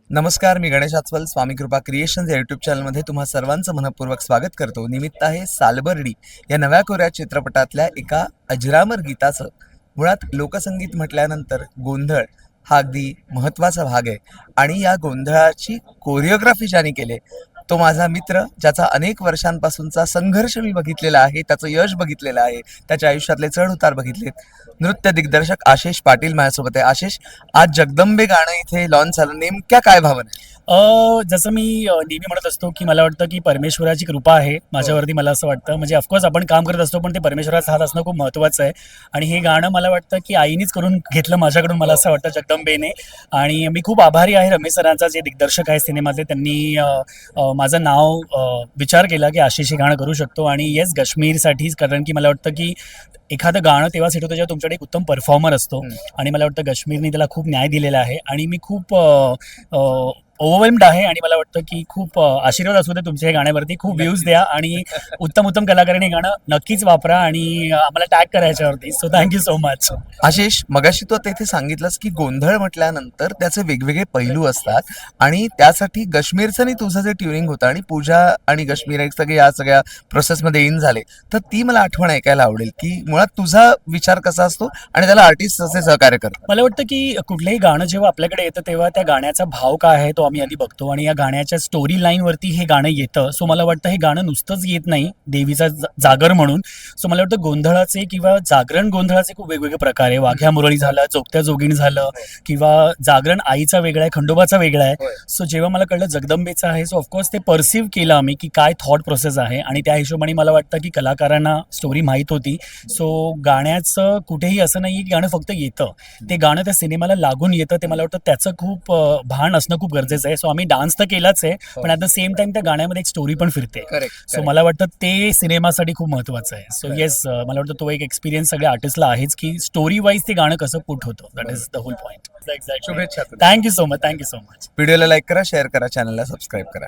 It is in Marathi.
नमस्कार, मी गणेश आचवल. स्वामी कृपा क्रिएशन्स या यूट्यूब चॅनलमध्ये तुम्हा सर्वांचं मनपूर्वक स्वागत करतो. निमित्त आहे सालबर्डी या नव्या कोऱ्या चित्रपटातल्या एका अजरामर गीताचं. मुळात लोकसंगीत म्हटल्यानंतर गोंधळ हा अगदी महत्त्वाचा भाग आहे आणि या गोंधळाची कोरिओग्राफी ज्याने केली तो माझा मित्र, ज्याचा अनेक वर्षांपासूनचा संघर्ष मी बघितलेला आहे, त्याचं यश बघितलेलं आहे, त्याच्या आयुष्यातले चढ उतार बघितलेत. नृत्य दिग्दर्शक आशिष पाटील माझ्यासोबत आहे. आशिष, आज जगदंबे गाणं इथे लॉन्च झालं, नेमक्या काय भावना आहे? जसं मी नेहमी म्हणत असतो की मला वाटतं की परमेश्वराची कृपा आहे माझ्यावरती. मला असं वाटतं, म्हणजे ऑफकोर्स आपण काम करत असतो पण ते परमेश्वराचा हात असणं खूप महत्त्वाचं आहे. आणि हे गाणं मला वाटतं की आईनीच करून घेतलं माझ्याकडून, मला असं वाटतं, जगदंबेने. आणि मी खूप आभारी आहे रमेश सरांचा, जे दिग्दर्शक आहे सिनेमाचे. त्यांनी माझं नाव विचार केला की आशिष हे गाणं करू शकतो. आणि येस, काश्मीरसाठीच, कारण की मला वाटतं की एखादं गाणं तेव्हा सेट होतं जेव्हा तुमच्याकडे एक उत्तम परफॉर्मर असतो. आणि मला वाटतं काश्मीरने त्याला खूप न्याय दिलेला आहे. आणि मी खूप ओव्हरवेल्म्ड आहे. आणि मला वाटतं की खूप आशीर्वाद असू दे तुमच्या हे गाण्यावरती. खूप व्ह्यूज द्या आणि उत्तम उत्तम कलाकारांनी हे गाणं नक्कीच वापरा आणि आम्हाला टॅग करा याच्यावरती. So thank you so much. Ashish, मगाशी तू आता इथे सांगितलंस की गोंधळ म्हटल्यानंतर त्याचे वेगवेगळे पैलू असतात आणि त्यासाठी गश्मीरचं आणि तुझं जे ट्युनिंग होतं आणि पूजा आणि गश्मीर एक सगळे या सगळ्या प्रोसेसमध्ये इन झाले, तर ती मला आठवण ऐकायला आवडेल की मुळात तुझा विचार कसा असतो आणि त्याला आर्टिस्ट कसे सहकार्य करतात. मला वाटतं की कुठलंही गाणं जेव्हा आपल्याकडे येतं तेव्हा त्या गाण्याचा भाव काय आहे तो आम्ही आधी बघतो. आणि या गाण्याच्या स्टोरी लाईनवरती हे गाणं येतं. सो मला वाटतं हे गाणं नुसतंच येत नाही देवीचा जागर म्हणून. सो मला वाटतं गोंधळाचे किंवा जागरण गोंधळाचे खूप वेगवेगळे प्रकार आहे. वाघ्या मुरळी झालं, चोकत्या जोगीण झालं, किंवा जागरण आईचा वेगळा आहे, खंडोबाचा वेगळा आहे. सो जेव्हा मला कळलं जगदंबेचं आहे, सो ऑफकोर्स ते परसिव्ह केलं आम्ही की काय थॉट प्रोसेस आहे. आणि त्या हिशोबाने मला वाटतं की कलाकारांना स्टोरी माहीत होती. सो गाण्याचं कुठेही असं नाही की गाणं फक्त येतं, ते गाणं त्या सिनेमाला लागून येतं. ते मला वाटतं त्याचं खूप भान असणं खूप गरजेचं आहे. सो आम्ही डान्स तर केलाच आहे, पण ॲट द सेम टाइम त्या गाण्यामध्ये एक स्टोरी पण फिरते. सो मला वाटतं ते सिनेमासाठी खूप महत्त्वाचं आहे. सो येस, मला वाटतं तो एक एक्सपिरियन्स सगळ्या आर्टिस्टला आहेच की स्टोरी वाईज ते गाणं कसं पुट होतं. That is the whole point. शुभेच्छा. Thank you so much. Thank you so much. व्हिडिओला लाईक करा, शेअर करा, चॅनलला सबस्क्राईब करा.